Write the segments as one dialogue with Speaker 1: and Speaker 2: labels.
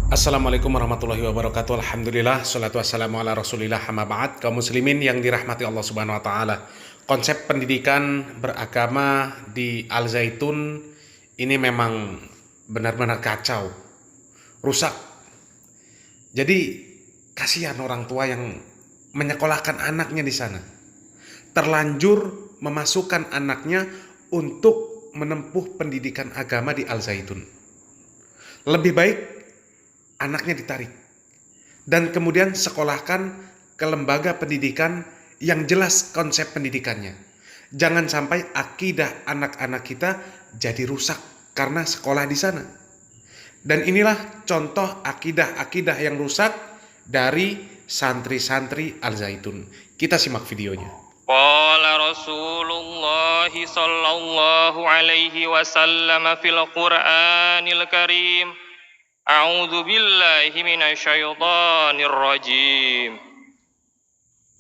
Speaker 1: Assalamualaikum warahmatullahi wabarakatuh. Alhamdulillah, salatu wassalamu ala rasulillah, amma ba'd. Kaum muslimin yang dirahmati Allah subhanahu wa ta'ala, konsep pendidikan beragama di Al Zaitun ini memang benar-benar kacau, rusak. Jadi kasihan orang tua yang menyekolahkan anaknya di sana, terlanjur memasukkan anaknya untuk menempuh pendidikan agama di Al Zaitun. Lebih baik anaknya ditarik dan kemudian sekolahkan ke lembaga pendidikan yang jelas konsep pendidikannya. Jangan sampai akidah anak-anak kita jadi rusak karena sekolah di sana. Dan inilah contoh akidah-akidah yang rusak dari santri-santri Al Zaitun. Kita simak videonya.
Speaker 2: Qala Rasulullah sallallahu alaihi wasallam fil Qur'anil Karim. A'udzu billahi minasyaitonir rajim.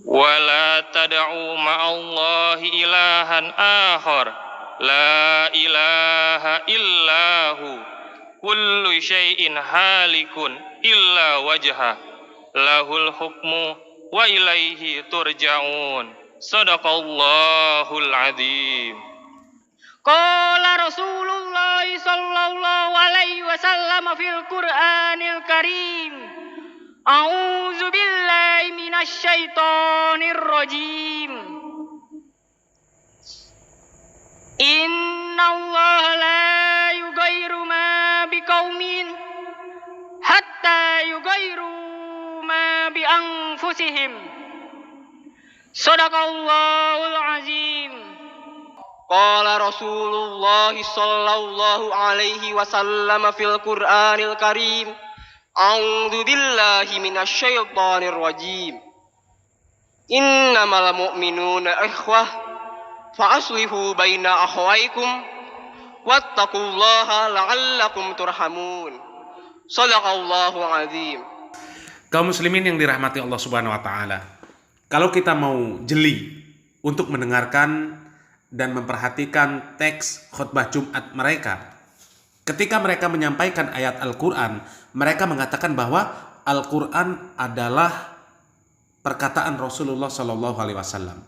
Speaker 2: Wa la tad'u ma'allahi ilahan akhar. La ilaha illahu. Kullu syai'in halikun illa wajha. Lahul hukmu wa ilaihi turja'un. Sadaqallahul azim. Qala Rasulullah sallallahu alaihi wasallam fil Qur'anil Karim. A'udzu billahi minasy syaithanir rajim. Innallaha la yughayyiru ma biqaumin hatta yughayyiru ma bi anfusihim. Sadaqallahul azim. Qala Rasulullah sallallahu alaihi wasallam fil Qur'anil Karim. A'udzu billahi minasy syaithanir rajim. Innamal mu'minuna ikhwah fa aslihu baina akhwaykum wattaqullaha la'allakum turhamun. Shadaqallahu azim.
Speaker 1: Kaum muslimin yang dirahmati Allah subhanahu wa ta'ala, kalau kita mau jeli untuk mendengarkan dan memperhatikan teks khutbah Jumat mereka, ketika mereka menyampaikan ayat Al-Quran, mereka mengatakan bahwa Al-Quran adalah perkataan Rasulullah Sallallahu Alaihi Wasallam.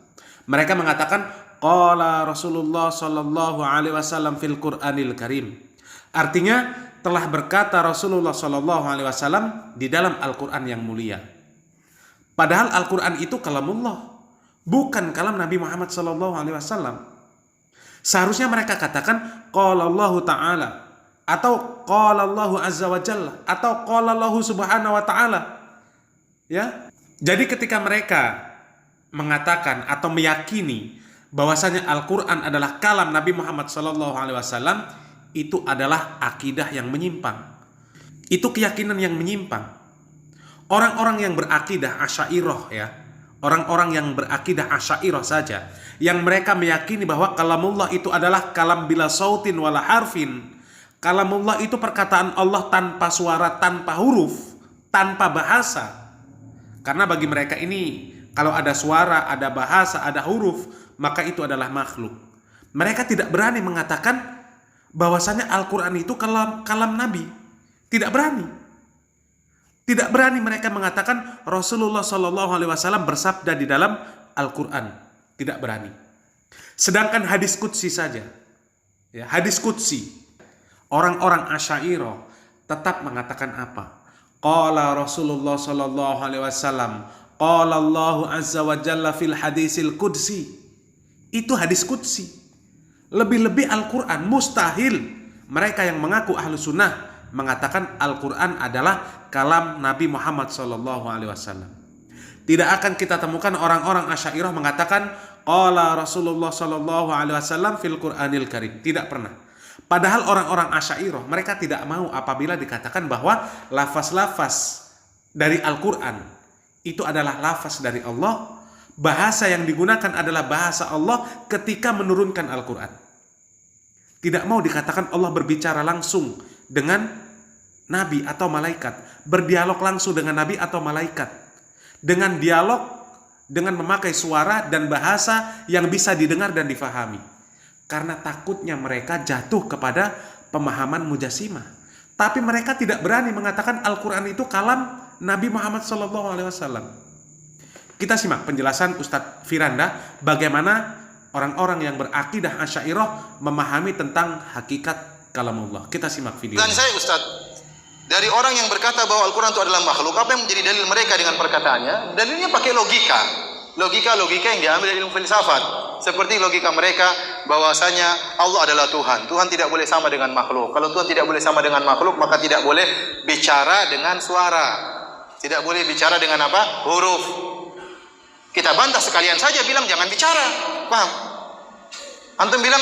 Speaker 1: Mereka mengatakan Qala Rasulullah Sallallahu Alaihi Wasallam fil Qur'anil Karim. Artinya telah berkata Rasulullah Sallallahu Alaihi Wasallam di dalam Al-Quran yang mulia. Padahal Al-Quran itu kalamullah, bukan kalam Nabi Muhammad Sallallahu Alaihi Wasallam. Seharusnya mereka katakan Qala Allahu Ta'ala, atau Qala Allahu Azza wa Jalla, atau Qala Allahu Subhanahu wa Ta'ala. Ya. Jadi ketika mereka mengatakan atau meyakini bahwasanya Al-Quran adalah kalam Nabi Muhammad Sallallahu Alaihi Wasallam, itu adalah akidah yang menyimpang. Itu keyakinan yang menyimpang. Orang-orang yang berakidah Asy'ariyah, ya, orang-orang yang berakidah Asy'ariyah saja, yang mereka meyakini bahwa kalamullah itu adalah kalam bila sautin wala harfin. Kalamullah itu perkataan Allah tanpa suara, tanpa huruf, tanpa bahasa. Karena bagi mereka ini, kalau ada suara, ada bahasa, ada huruf, maka itu adalah makhluk. Mereka tidak berani mengatakan bahwasanya Al-Quran itu kalam Nabi. Tidak berani. Tidak berani mereka mengatakan Rasulullah Sallallahu Alaihi Wasallam bersabda di dalam Al-Quran. Tidak berani. Sedangkan hadis qudsi saja, ya, hadis qudsi, orang-orang Asy'ariyah tetap mengatakan apa? Qala Rasulullah Sallallahu Alaihi Wasallam, Qala Allahu Azza wa Jalla fil hadisil qudsi. Itu hadis qudsi. Lebih-lebih Al-Quran, mustahil mereka yang mengaku ahlu sunnah mengatakan Al-Quran adalah kalam Nabi Muhammad SAW. Tidak akan kita temukan orang-orang Asy'ariyah mengatakan Qala Rasulullah SAW fil Qur'anil Karim. Tidak pernah. Padahal orang-orang Asy'ariyah mereka tidak mau apabila dikatakan bahwa lafaz-lafaz dari Al-Quran itu adalah lafaz dari Allah. Bahasa yang digunakan adalah bahasa Allah ketika menurunkan Al-Quran. Tidak mau dikatakan Allah berbicara langsung dengan Nabi atau malaikat, berdialog langsung dengan Nabi atau malaikat, dengan dialog, dengan memakai suara dan bahasa yang bisa didengar dan difahami. Karena takutnya mereka jatuh kepada pemahaman mujassimah. Tapi mereka tidak berani mengatakan Al-Quran itu kalam Nabi Muhammad SAW. Kita simak penjelasan Ustadz Firanda bagaimana orang-orang yang berakidah Asy'ariyah memahami tentang hakikat kalamullah. Kita simak video.
Speaker 3: Dan saya Ustadz, dari orang yang berkata bahwa Al-Quran itu adalah makhluk, apa yang menjadi dalil mereka dengan perkataannya? Dalilnya pakai logika. Logika yang diambil dari ilmu filsafat. Seperti logika mereka bahwasanya Allah adalah Tuhan. Tuhan tidak boleh sama dengan makhluk. Kalau Tuhan tidak boleh sama dengan makhluk, maka tidak boleh bicara dengan suara. Tidak boleh bicara dengan apa? Huruf. Kita bantah sekalian saja bilang jangan bicara. Paham? Antum bilang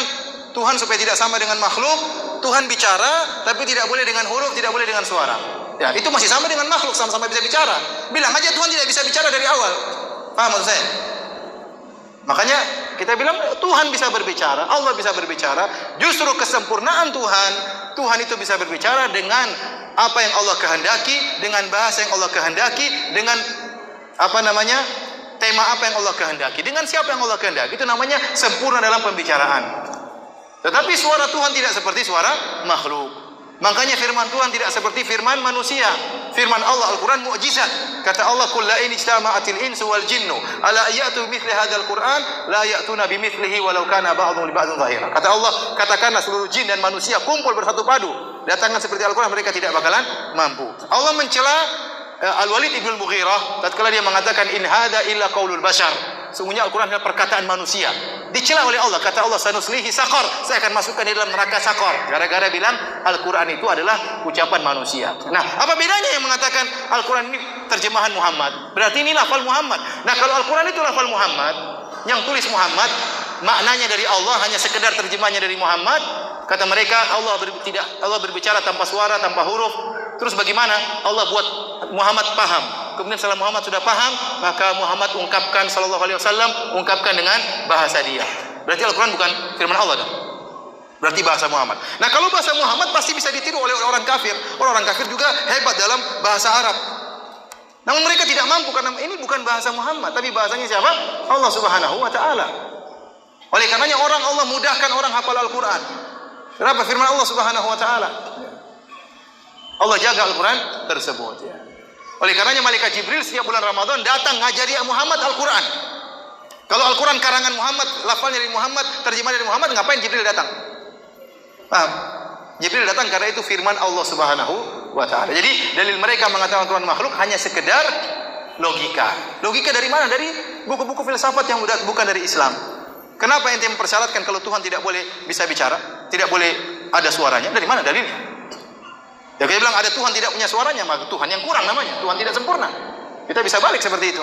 Speaker 3: Tuhan supaya tidak sama dengan makhluk, Tuhan bicara tapi tidak boleh dengan huruf, tidak boleh dengan suara. Ya, itu masih sama dengan makhluk, sama-sama bisa bicara. Bilang aja Tuhan tidak bisa bicara dari awal. Paham maksud saya? Makanya kita bilang Tuhan bisa berbicara, Allah bisa berbicara. Justru kesempurnaan Tuhan itu bisa berbicara dengan apa yang Allah kehendaki, dengan bahasa yang Allah kehendaki, dengan tema apa yang Allah kehendaki, dengan siapa yang Allah kehendaki. Itu namanya sempurna dalam pembicaraan. Tetapi suara Tuhan tidak seperti suara makhluk. Makanya firman Tuhan tidak seperti firman manusia. Firman Allah Al-Quran mukjizat. Kata Allah, "Qul la in ijtama'atil insu wal jinnu ala ayatu bimithli hadzal Qur'an la ya'tuna bimithlihi walau kana ba'dhum li ba'dhin dhahira." Kata Allah, katakanlah seluruh jin dan manusia kumpul bersatu padu, datangkan seperti Al-Quran, mereka tidak bakalan mampu. Allah mencela Al-Walid ibn Mughirah tatkala dia mengatakan in hadza illa qaulul bashar. Sungguhnya Al-Quran adalah perkataan manusia. Dicela oleh Allah. Kata Allah, sanuslihi saqar. Saya akan masukkan di dalam neraka saqar. Gara-gara bilang Al-Quran itu adalah ucapan manusia. Nah, apa bedanya yang mengatakan Al-Quran ini terjemahan Muhammad? Berarti ini lafal Muhammad. Nah, kalau Al-Quran itu lafal Muhammad, yang tulis Muhammad, maknanya dari Allah, hanya sekedar terjemahnya dari Muhammad. Kata mereka, Allah berbicara tanpa suara, tanpa huruf. Terus bagaimana Allah buat Muhammad paham? Kemudian setelah Muhammad sudah paham, maka Muhammad ungkapkan sallallahu alaihi wasallam, ungkapkan dengan bahasa dia. Berarti Al-Quran bukan firman Allah dong. Berarti bahasa Muhammad. Nah, kalau bahasa Muhammad pasti bisa ditiru oleh orang kafir. Orang kafir juga hebat dalam bahasa Arab. Namun mereka tidak mampu karena ini bukan bahasa Muhammad, tapi bahasanya siapa? Allah Subhanahu wa taala. Oleh karenanya Allah mudahkan orang hafal Al-Quran. Kenapa? Firman Allah Subhanahu wa taala. Allah jaga Al-Quran tersebut. Oleh karenanya malaikat Jibril setiap bulan Ramadan datang ngajari Muhammad Al-Quran. Kalau Al-Quran karangan Muhammad, lafalnya dari Muhammad, terjemah dari Muhammad, ngapain Jibril datang? Paham? Jibril datang karena itu firman Allah Subhanahu wa taala. Jadi dalil mereka mengatakan Al-Quran makhluk hanya sekedar logika. Logika dari mana? Dari buku-buku filsafat yang bukan dari Islam. Kenapa ente mempersyaratkan kalau Tuhan tidak boleh bisa bicara, tidak boleh ada suaranya? Dari mana dalilnya? Ya kita bilang ada Tuhan tidak punya suaranya, maka Tuhan yang kurang namanya, Tuhan tidak sempurna. Kita bisa balik seperti itu.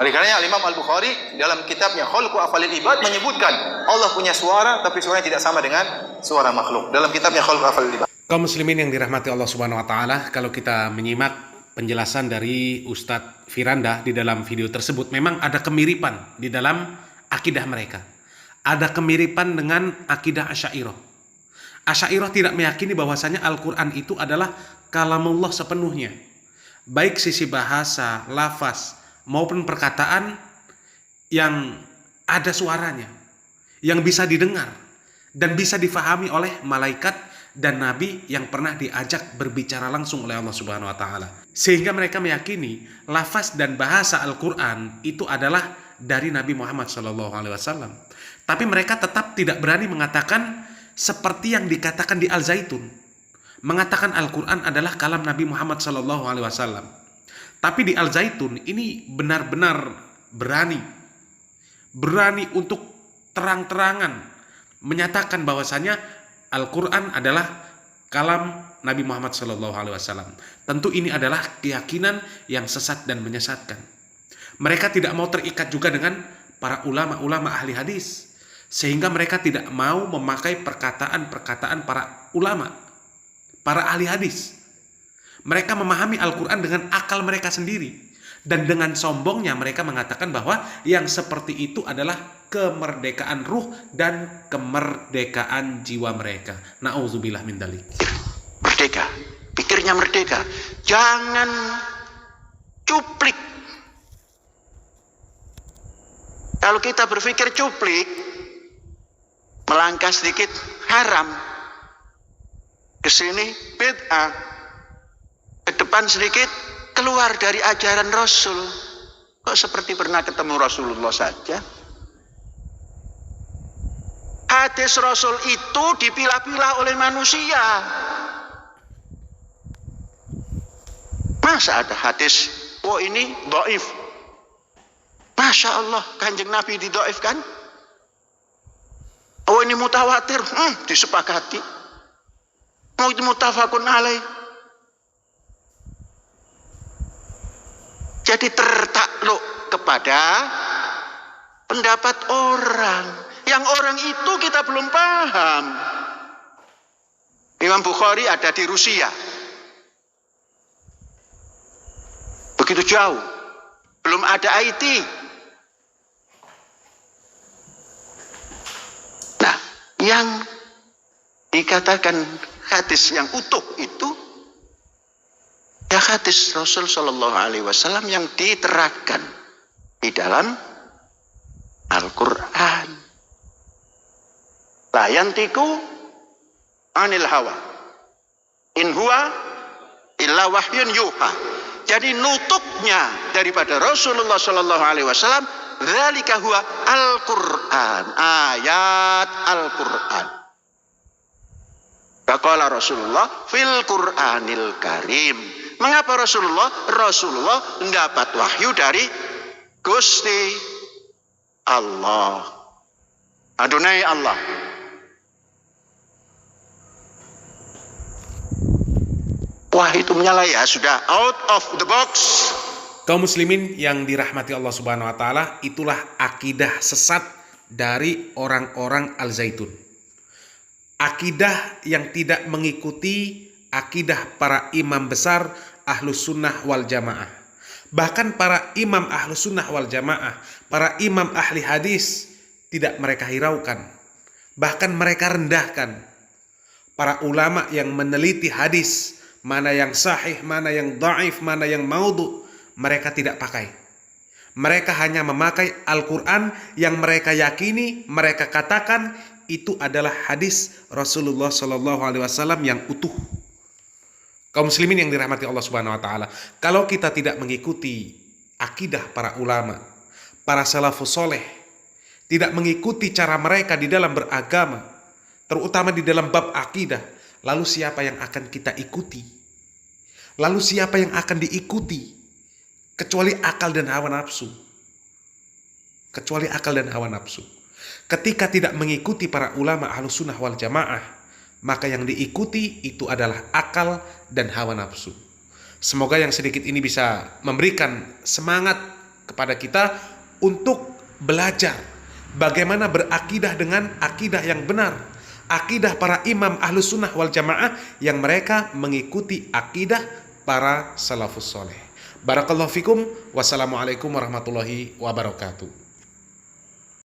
Speaker 3: Oleh karenanya Imam Al-Bukhari dalam kitabnya Khalqu Af'alil Ibad menyebutkan Allah punya suara tapi suaranya tidak sama dengan suara makhluk. Dalam kitabnya Khalqu Af'alil Ibad.
Speaker 1: Kaum muslimin yang dirahmati Allah Subhanahu wa taala, kalau kita menyimak penjelasan dari Ustadz Firanda di dalam video tersebut, memang ada kemiripan di dalam akidah mereka. Ada kemiripan dengan akidah Asy'ariyah. Asy'ariyah tidak meyakini bahwasanya Al-Quran itu adalah kalamullah sepenuhnya. Baik sisi bahasa, lafaz, maupun perkataan yang ada suaranya. Yang bisa didengar dan bisa difahami oleh malaikat dan nabi yang pernah diajak berbicara langsung oleh Allah Subhanahu wa taala. Sehingga mereka meyakini lafaz dan bahasa Al-Quran itu adalah dari Nabi Muhammad SAW. Tapi mereka tetap tidak berani mengatakan seperti yang dikatakan di Al-Zaitun, mengatakan Al-Quran adalah kalam Nabi Muhammad SAW. Tapi di Al-Zaitun ini benar-benar berani untuk terang-terangan menyatakan bahwasanya Al-Quran adalah kalam Nabi Muhammad SAW. Tentu ini adalah keyakinan yang sesat dan menyesatkan. Mereka tidak mau terikat juga dengan para ulama-ulama ahli hadis, sehingga mereka tidak mau memakai perkataan-perkataan para ulama, para ahli hadis. Mereka memahami Al-Quran dengan akal mereka sendiri. Dan dengan sombongnya mereka mengatakan bahwa yang seperti itu adalah kemerdekaan ruh dan kemerdekaan jiwa mereka. Na'udzubillah min dzalik.
Speaker 4: Merdeka, pikirnya merdeka. Jangan cuplik. Kalau kita berpikir cuplik, melangkah sedikit haram. kesini bid'ah, ke depan sedikit keluar dari ajaran Rasul. Kok seperti pernah ketemu Rasulullah saja? Hadis Rasul itu dipilah-pilah oleh manusia. Masa ada hadis, oh ini dhaif. Masya Allah, Kanjeng Nabi didhaifkan. Oh ini mutawatir, disepakati. Mau itu mutafakun alaih. Jadi tertakluk kepada pendapat orang. Yang orang itu kita belum paham. Imam Bukhari ada di Rusia. Begitu jauh. Belum ada IT. Nah, yang dikatakan hadis yang utuh itu ya hadis Rasul Shallallahu Alaihi Wasallam yang diterangkan di dalam Al-Quran. La yantiku anil hawa in huwa illa wahyun yuha. Jadi nutupnya daripada Rasulullah Shallallahu Alaihi Wasallam, dzalika huwa Al-Quran, ayat Al-Quran. Faqala Rasulullah fil Qur'anil Karim. Mengapa Rasulullah? Rasulullah mendapat wahyu dari Gusti Allah. Adonai Allah. Wah itu menyala ya, sudah out of the box.
Speaker 1: Kaum muslimin yang dirahmati Allah Subhanahu wa taala, itulah akidah sesat dari orang-orang Al-Zaitun. Akidah yang tidak mengikuti akidah para imam besar Ahlus Sunnah wal Jamaah. Bahkan para imam Ahlus Sunnah wal Jamaah, para imam ahli hadis, tidak mereka hiraukan. Bahkan mereka rendahkan. Para ulama yang meneliti hadis, mana yang sahih, mana yang dhaif, mana yang maudhu, mereka tidak pakai. Mereka hanya memakai Al-Quran yang mereka yakini, mereka katakan itu adalah hadis Rasulullah Shallallahu Alaihi Wasallam yang utuh. Kaum muslimin yang dirahmati Allah Subhanahu Wa Taala, kalau kita tidak mengikuti akidah para ulama, para salafus soleh, tidak mengikuti cara mereka di dalam beragama, terutama di dalam bab akidah, lalu siapa yang akan kita ikuti? Lalu siapa yang akan diikuti? Kecuali akal dan hawa nafsu. Kecuali akal dan hawa nafsu. Ketika tidak mengikuti para ulama Ahlus Sunnah wal Jamaah, maka yang diikuti itu adalah akal dan hawa nafsu. Semoga yang sedikit ini bisa memberikan semangat kepada kita untuk belajar bagaimana berakidah dengan akidah yang benar. Akidah para imam Ahlus Sunnah wal Jamaah yang mereka mengikuti akidah para salafus soleh. Barakallahu fikum. Wassalamualaikum warahmatullahi wabarakatuh.